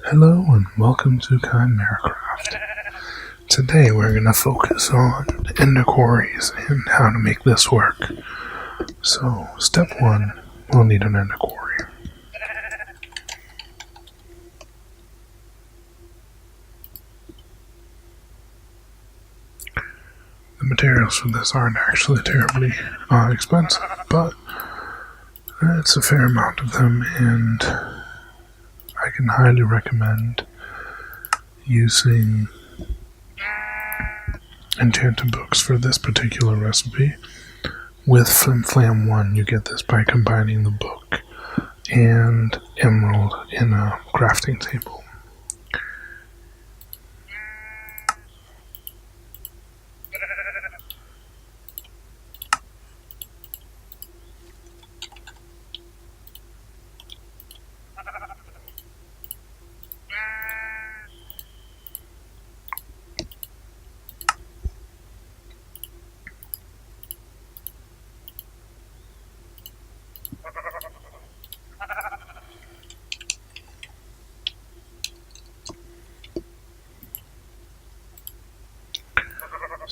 Hello and welcome to ChimeraCraft. Today we're going to focus on ender quarries and how to make this work. So, step 1, we'll need an ender quarry. The materials for this aren't actually terribly expensive, but it's a fair amount of them, and I can highly recommend using enchanted books for this particular recipe. With Flim Flam 1, you get this by combining the book and emerald in a crafting table.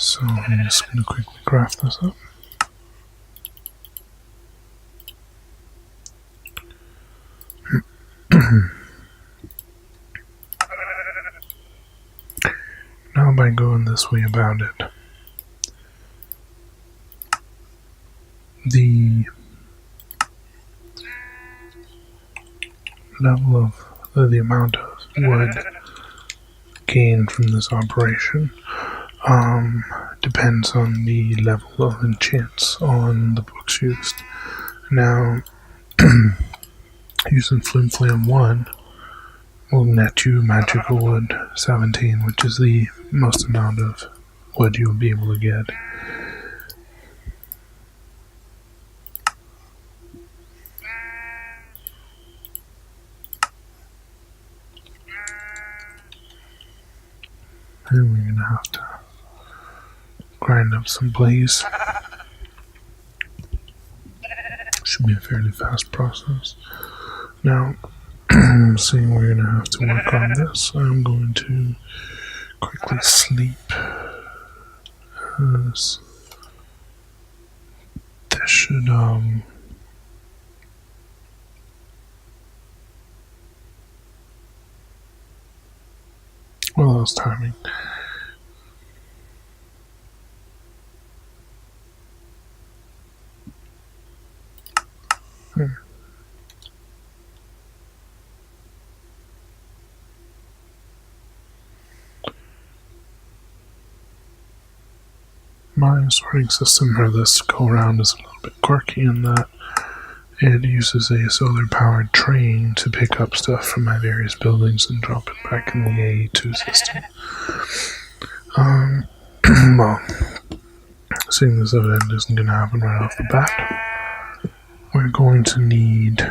So I'm just going to quickly craft this up. Now by going this way about it, the level of the amount of wood gained from this operation depends on the level of enchants on the books used. Now, using Flim Flam 1 will net you magical wood 17, which is the most amount of wood you'll be able to get. And we're going to have to grind up some blaze. Should be a fairly fast process. Now, seeing we're going to have to work on this, I'm going to quickly sleep. This should, well, that was timing. My sorting system for this go around is a little bit quirky in that it uses a solar-powered train to pick up stuff from my various buildings and drop it back in the A2 system. Well, seeing this event isn't going to happen right off the bat, we're going to need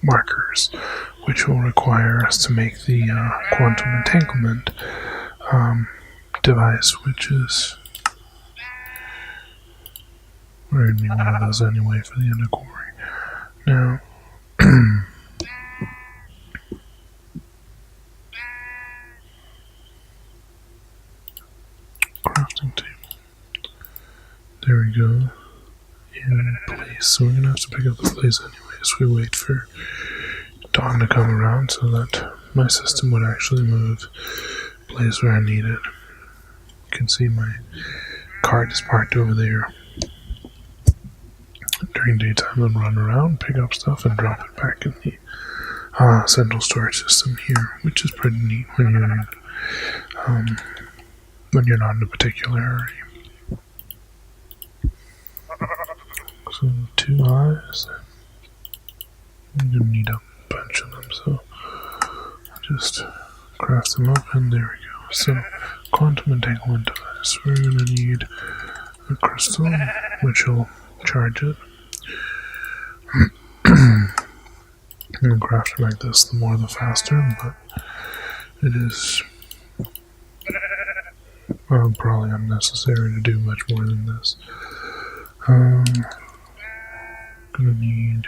markers, which will require us to make the quantum entanglement device, which is we're going to need one of those anyway for the ender quarry. Now, crafting table. There we go. In place. So we're going to have to pick up the blaze anyway as we wait for dawn to come around so that my system would actually move blaze where I need it. You can see my cart is parked over there. During daytime, I'd run around, pick up stuff, and drop it back in the central storage system here, which is pretty neat when you're not in a particular hurry. So 2 eyes. I'm gonna need a bunch of them, so I'll just craft them up, and there we go. So quantum entanglement device. We're gonna need a crystal, which will charge it. And craft it like this, the more the faster, but it is probably unnecessary to do much more than this. Gonna need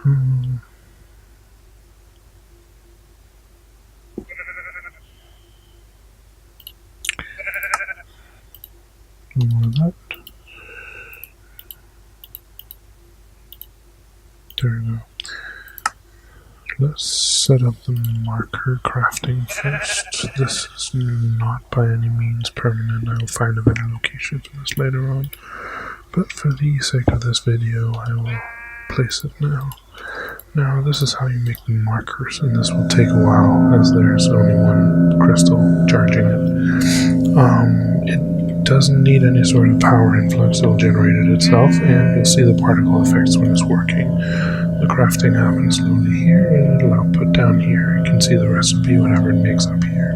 Hmm. More of that. There we go. Let's set up the marker crafting first. This is not by any means permanent. I'll find a better location for this later on. But for the sake of this video, I will place it now. Now, this is how you make the markers, and this will take a while as there's only one crystal charging it. It doesn't need any sort of power influx, it'll generate it itself, and you'll see the particle effects when it's working. The crafting happens slowly here, and it'll output down here. You can see the recipe, whatever it makes up here.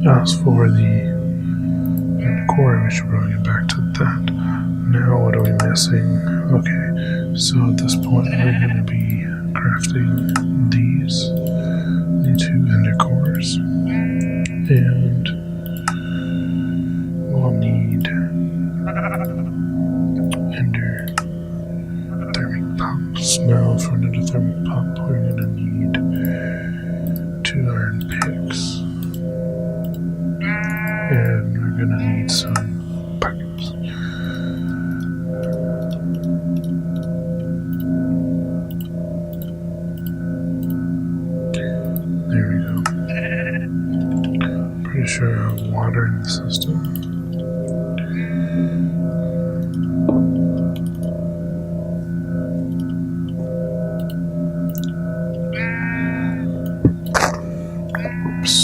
As for the quarry, we should probably get back to that. Now, what are we missing? Okay, so at this point, we're going to be crafting these, the 2 ender cores, and we'll need ender thermic pumps. Now, for an endothermic pump, we're going to need 2 iron picks, and we're going to need some buckets. There we go. Pretty sure I have water in the system. Oops.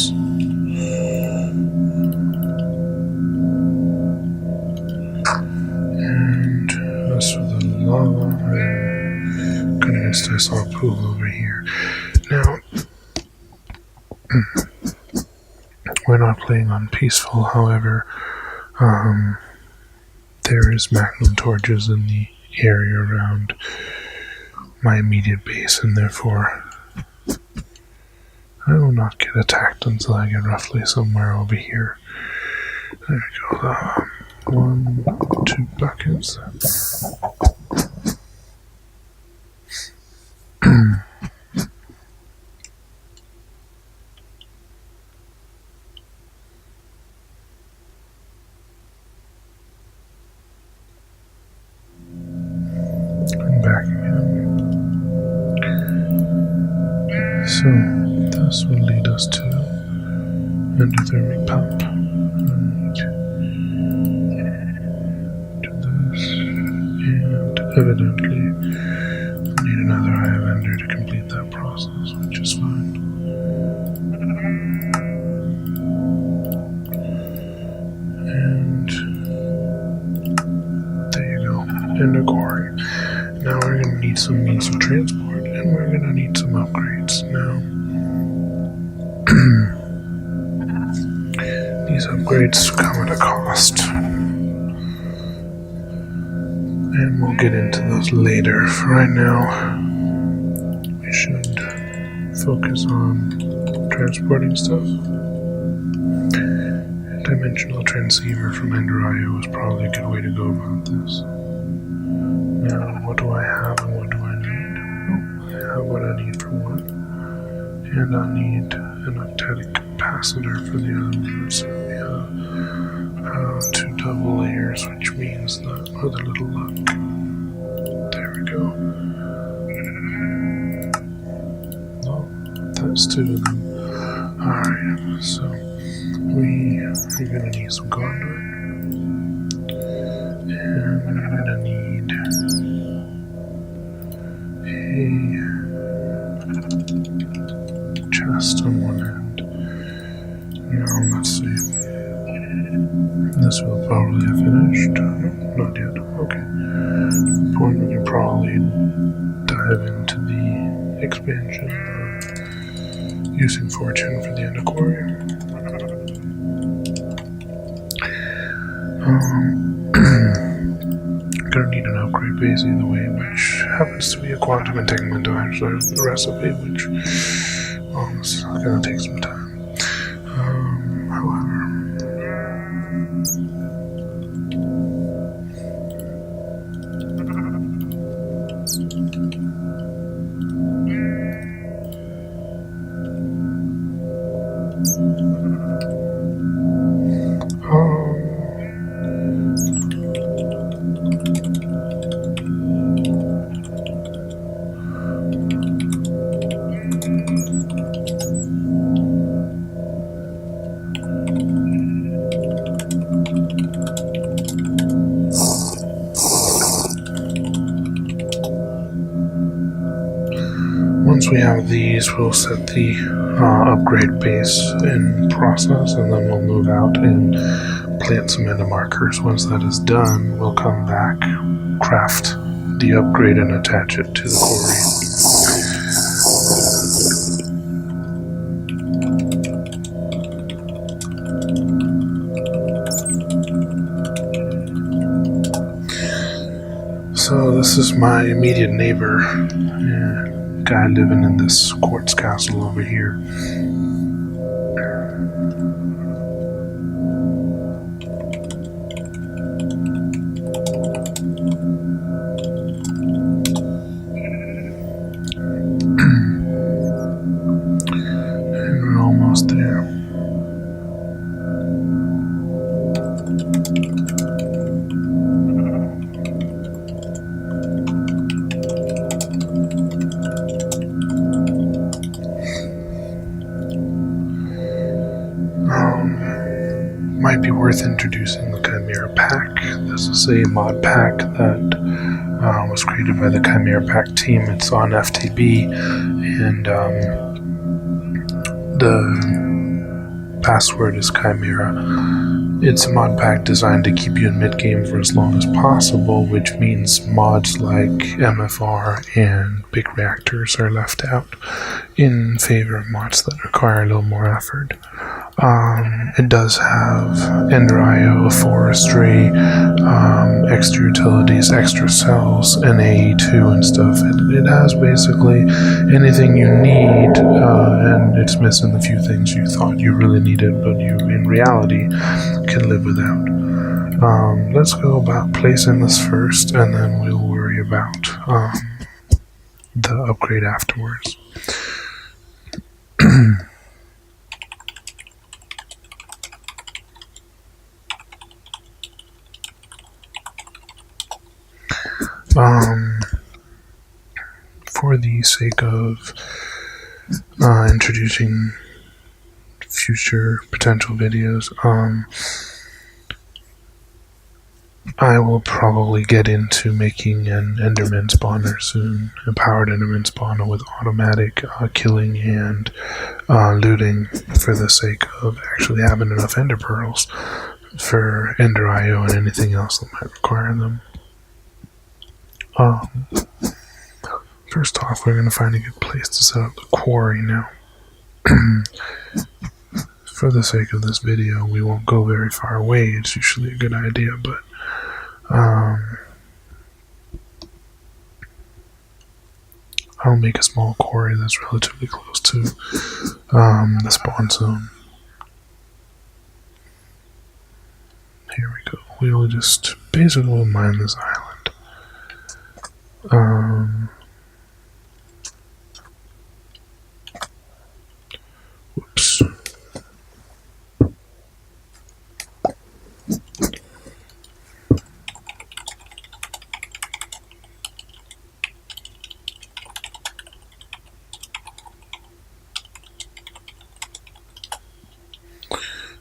And as for the lava, I'm convinced I saw a pool over here. Now, we're not playing on peaceful, however, there is magnum torches in the area around my immediate base, and therefore I will not get attacked until I get roughly somewhere over here. There we go. 1, 2 buckets. And back again. So this will lead us to endothermic pump. Do this, and evidently need another eye of ender to complete that process, which is fine. And there you go, ender quarry. Now we're going to need some means of transport, and we're going to need some upgrades. Now, these upgrades come at a cost, and we'll get into those later. For right now, we should focus on transporting stuff. Dimensional transceiver from Ender.io is probably a good way to go about this. Now, what do I have and what do I need? Oh, I have what I need for one, and I'll need an octetic capacitor for the other one. So we have 2 double layers, which means that with a little luck. There we go. No, that's 2 of them. Alright, so we're going to need some conduit, and we're going to need a chest on one end. Now, let's see. This will probably have finished. No, not yet. Okay. At the point we can probably dive into the expansion of using fortune for the end of quarry. Gonna need an upgrade base either way, which happens to be a quantum entanglement recipe, which is gonna take some time. However, once we have these, we'll set the upgrade base in process, and then we'll move out and plant some ender markers. Once that is done, we'll come back, craft the upgrade, and attach it to the quarry. So this is my immediate neighbor, guy living in this quartz castle over here. And we're almost there. Might be worth introducing the Chimera Pack. This is a mod pack that was created by the Chimera Pack team. It's on FTB, and the password is Chimera. It's a mod pack designed to keep you in mid-game for as long as possible, which means mods like MFR and big reactors are left out in favor of mods that require a little more effort. It does have Ender IO, Forestry, extra utilities, extra cells, and AE2 and stuff. It has basically anything you need, and it's missing the few things you thought you really needed, but you, in reality, can live without. Let's go about placing this first, and then we'll worry about the upgrade afterwards. For the sake of introducing future potential videos, I will probably get into making an Enderman spawner soon, a powered Enderman spawner with automatic killing and looting, for the sake of actually having enough Ender pearls for Ender IO and anything else that might require them. First off, we're going to find a good place to set up the quarry now. For the sake of this video, we won't go very far away. It's usually a good idea, but I'll make a small quarry that's relatively close to the spawn zone. Here we go. We'll just basically mine this island. Whoops.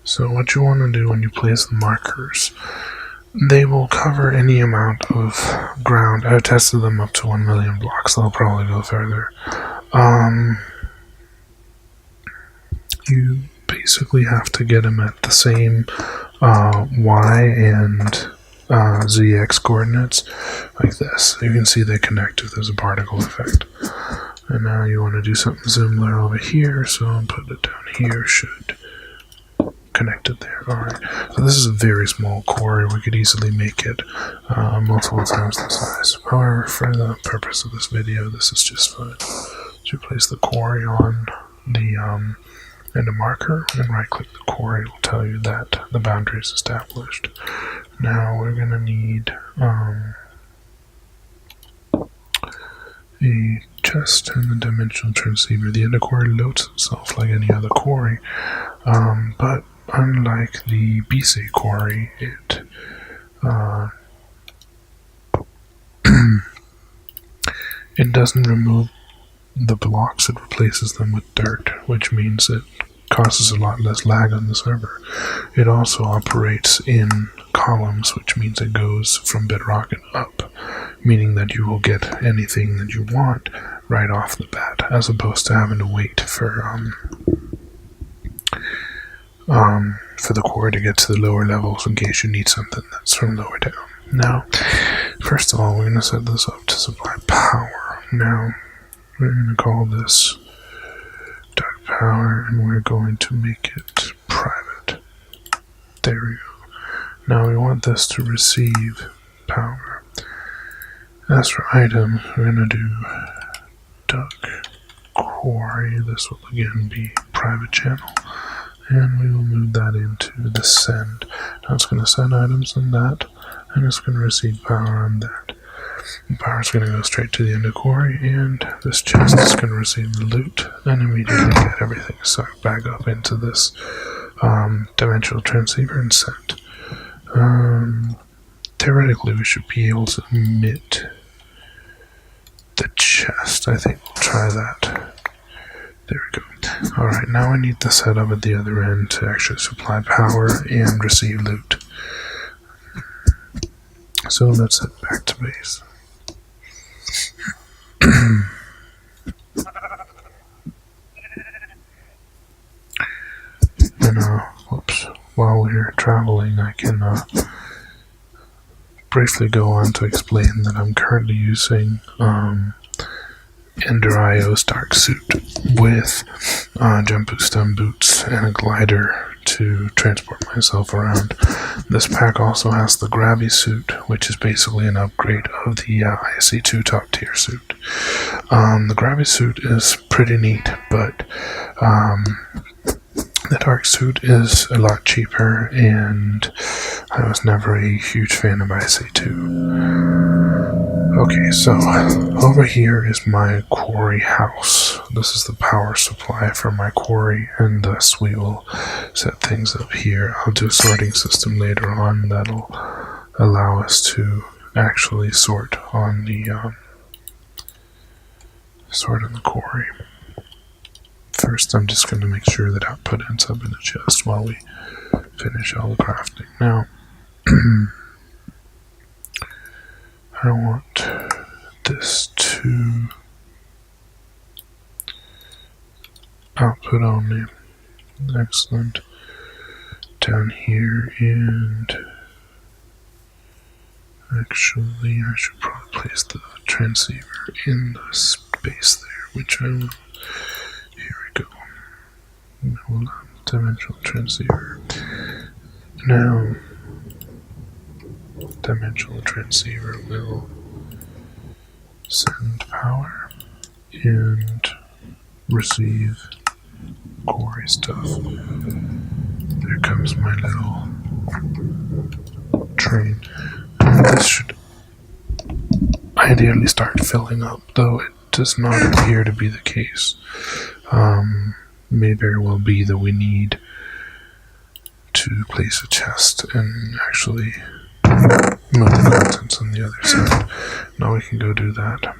So what you want to do when you place the markers, they will cover any amount of ground. I've tested them up to 1 million blocks. They'll probably go further. You basically have to get them at the same Y and ZX coordinates, like this. You can see they connect if there's a particle effect. And now you want to do something similar over here, so I'll put it down here, should connect it there. Alright, so this is a very small quarry. We could easily make it multiple times the size. However, for the purpose of this video, this is just fine. So place the quarry on the Ender marker, and right click the quarry. It will tell you that the boundary is established. Now we're going to need a chest and a dimensional transceiver. The Ender quarry loads itself like any other quarry, but unlike the BC quarry, it doesn't remove the blocks, it replaces them with dirt, which means it causes a lot less lag on the server. It also operates in columns, which means it goes from bedrock and up, meaning that you will get anything that you want right off the bat, as opposed to having to wait for the quarry to get to the lower levels in case you need something that's from lower down. Now, first of all, we're going to set this up to supply power. Now, we're going to call this dark power, and we're going to make it private. There we go. Now we want this to receive power. As for items, we're going to do duck quarry. This will again be private channel, and we will move that into the send. Now it's going to send items on that, and it's going to receive power on that. The power is going to go straight to the end of quarry, and this chest is going to receive the loot and immediately get everything sucked back up into this dimensional transceiver and sent. Theoretically, we should be able to emit the chest. I think we'll try that. There we go. Alright, now I need the setup at the other end to actually supply power and receive loot. So let's head back to base. And while we're traveling, I can briefly go on to explain that I'm currently using Ender IO's dark suit with jump boost on boots and a glider to transport myself around. This pack also has the Gravity suit, which is basically an upgrade of the IC2 top tier suit. The Gravity suit is pretty neat, but the dark suit is a lot cheaper, and I was never a huge fan of IC2. Okay, so over here is my quarry house. This is the power supply for my quarry, and thus we will set things up here. I'll do a sorting system later on that'll allow us to actually sort on the quarry. First, I'm just going to make sure that output ends up in the chest while we finish all the crafting. Now, I want this to output only. Excellent. Down here, and actually I should probably place the transceiver in the space there, which I will. Here we go. Hold on. Dimensional transceiver. Now, dimensional transceiver will send power and receive quarry stuff. There comes my little train. This should ideally start filling up, though it does not appear to be the case. May very well be that we need to place a chest and actually move the contents on the other side. Now we can go do that.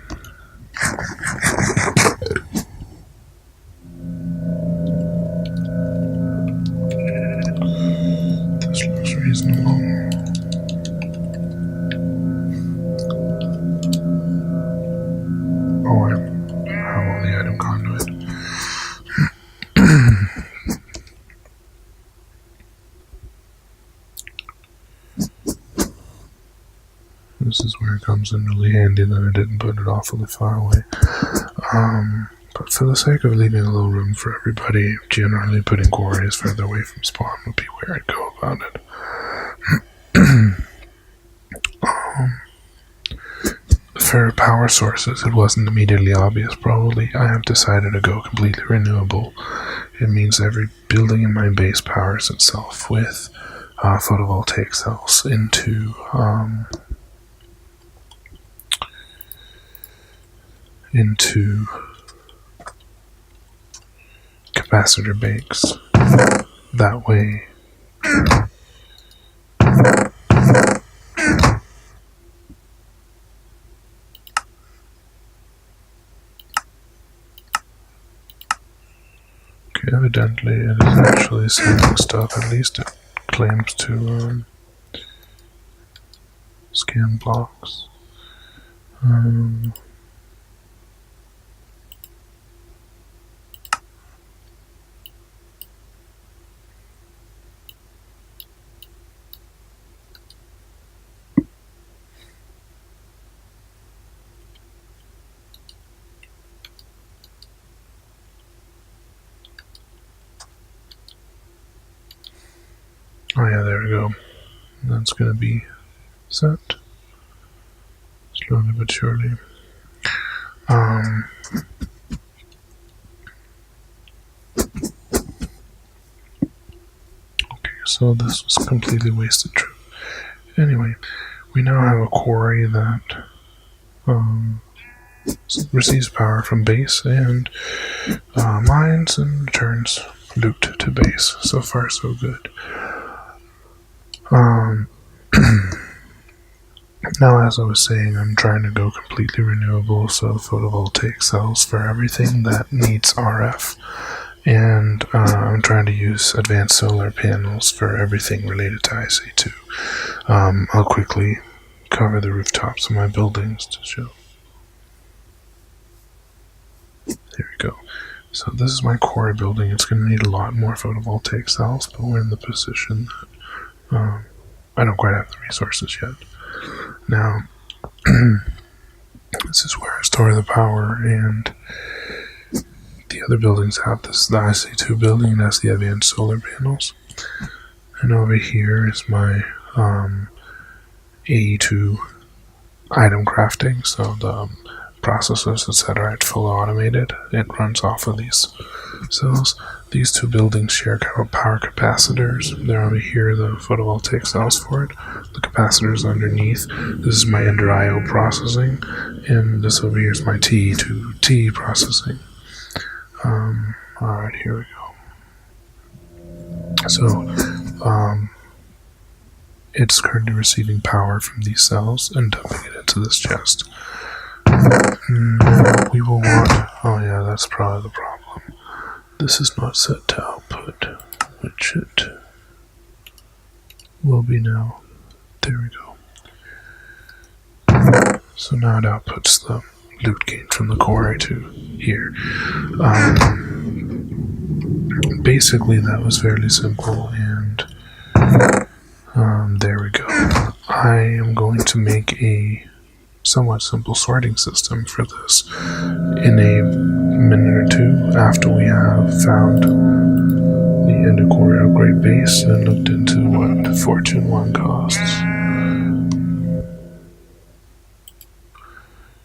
This looks reasonable. Oh, I have all the item conduit. This is where it comes in really handy that I didn't put it awfully far away. But for the sake of leaving a little room for everybody, generally putting quarries further away from spawn would be where I'd go about it. For power sources, it wasn't immediately obvious probably. I have decided to go completely renewable. It means every building in my base powers itself with photovoltaic cells into capacitor banks. That way, okay, evidently it is actually selling stuff. At least it claims to scan blocks. Oh yeah, there we go. That's gonna be set. Slowly but surely. Okay, so this was completely wasted trip. Anyway, we now have a quarry that receives power from base and mines and returns loot to base. So far, so good. Now, as I was saying, I'm trying to go completely renewable, so photovoltaic cells for everything that needs RF. And I'm trying to use advanced solar panels for everything related to IC2. I'll quickly cover the rooftops of my buildings to show. There we go. So this is my quarry building. It's going to need a lot more photovoltaic cells, but we're in the position that I don't quite have the resources yet. Now, this is where I store the power, and the other buildings have this. The IC2 building has the advanced solar panels. And over here is my AE2 item crafting, so the processes, etc., it's fully automated. It runs off of these cells. These two buildings share power capacitors. They're over here, the photovoltaic cells for it. The capacitors underneath. This is my Ender IO processing, and this over here is my TE2T processing. Alright, here we go. So, it's currently receiving power from these cells and dumping it into this chest. Now we will want, oh yeah, that's probably the problem. This is not set to output, which it will be now. There we go. So now it outputs the loot gained from the quarry to here. Basically that was fairly simple, and there we go. I am going to make a somewhat simple sorting system for this in a minute or two after we have found the Ender Quarry upgrade base and looked into what Fortune 1 costs.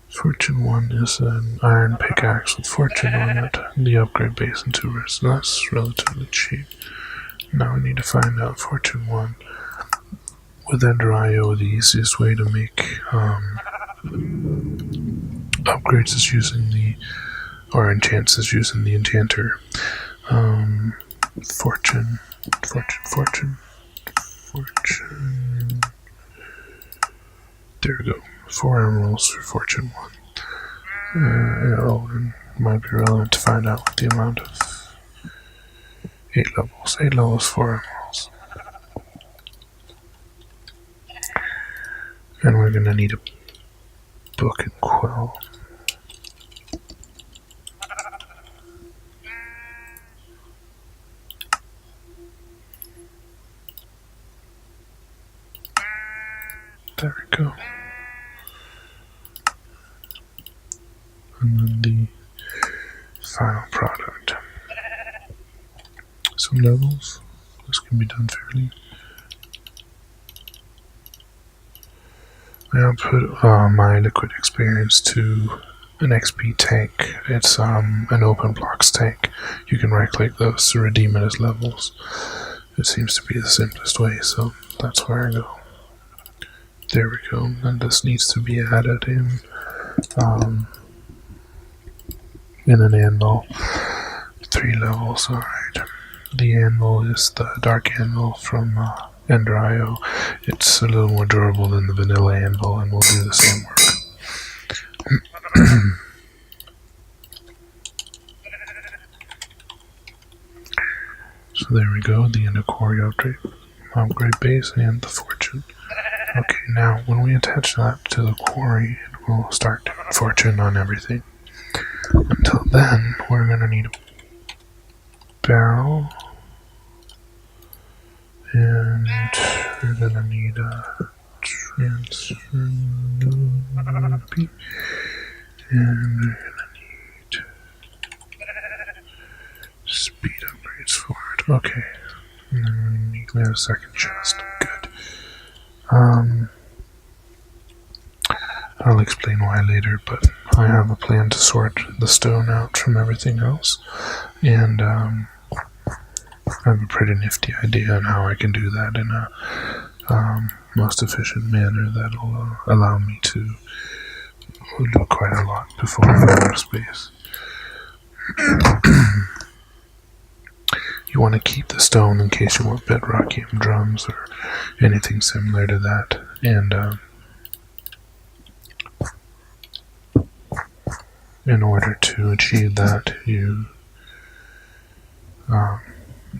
Fortune 1 is an iron pickaxe with Fortune on it, the upgrade base and 2 wrists. So that's relatively cheap. Now we need to find out Fortune 1. With Ender IO, the easiest way to make upgrades is using enchants is using the enchanter. Fortune. There we go. 4 emeralds for Fortune 1. And might be relevant to find out the amount of 8 levels. 8 levels, 4 emeralds. And we're gonna need a book and quill. There we go. And then the final product. Some levels. This can be done fairly. I output my liquid experience to an XP tank. It's an open blocks tank. You can right click those to redeem it as levels. It seems to be the simplest way, so that's where I go. There we go. And this needs to be added in an anvil. 3 levels, alright. The anvil is the dark anvil from Ender IO. It's a little more durable than the vanilla anvil and will do the same work. There we go, the end of Quarry upgrade base and the fortune. Okay, now when we attach that to the quarry, it will start doing fortune on everything. Until then, we're going to need a barrel, and we're going to need a transfer node, and we're going to need speed upgrades for it. Okay, and then we have a second chest. Good. I'll explain why later, but I have a plan to sort the stone out from everything else, and I have a pretty nifty idea on how I can do that in a most efficient manner that'll allow me to do quite a lot before I run out of space. You want to keep the stone in case you want bedrockium drums or anything similar to that, and in order to achieve that, you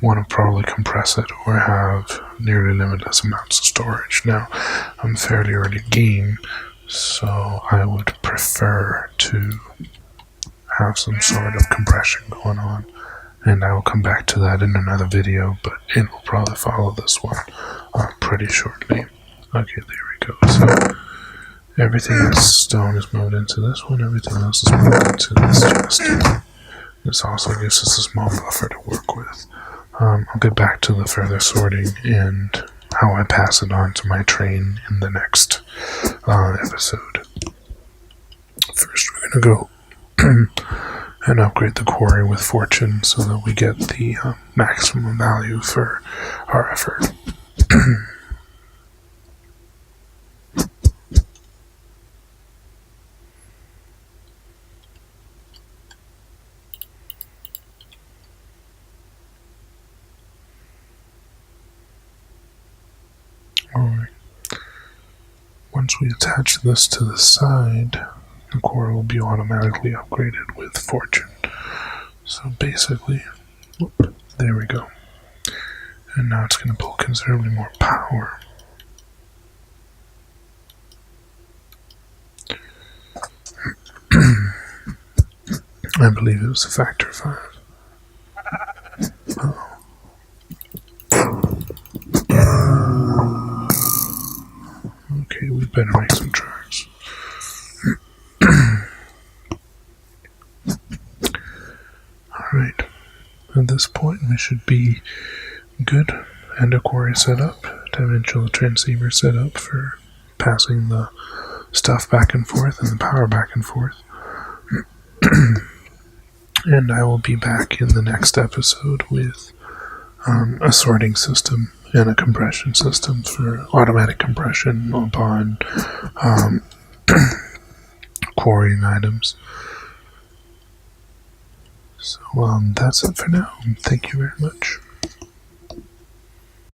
want to probably compress it or have nearly limitless amounts of storage. Now, I'm fairly early game, so I would prefer to have some sort of compression going on, and I will come back to that in another video, but it will probably follow this one pretty shortly. Okay, there we go. So everything that's stone is moved into this one, everything else is moved into this chest. This also gives us a small buffer to work with. I'll get back to the further sorting and how I pass it on to my train in the next episode. First, we're going to go and upgrade the quarry with fortune so that we get the maximum value for our effort. Alright. Once we attach this to the side, the core will be automatically upgraded with fortune. So basically, there we go. And now it's going to pull considerably more power. I believe it was a factor of 5. Uh-oh. Okay, we better make some tracks. Alright, at this point we should be good, and a quarry set up, dimensional transceiver set up for passing the stuff back and forth and the power back and forth. And I will be back in the next episode with a sorting system and a compression system for automatic compression upon quarrying items. So that's it for now. Thank you very much.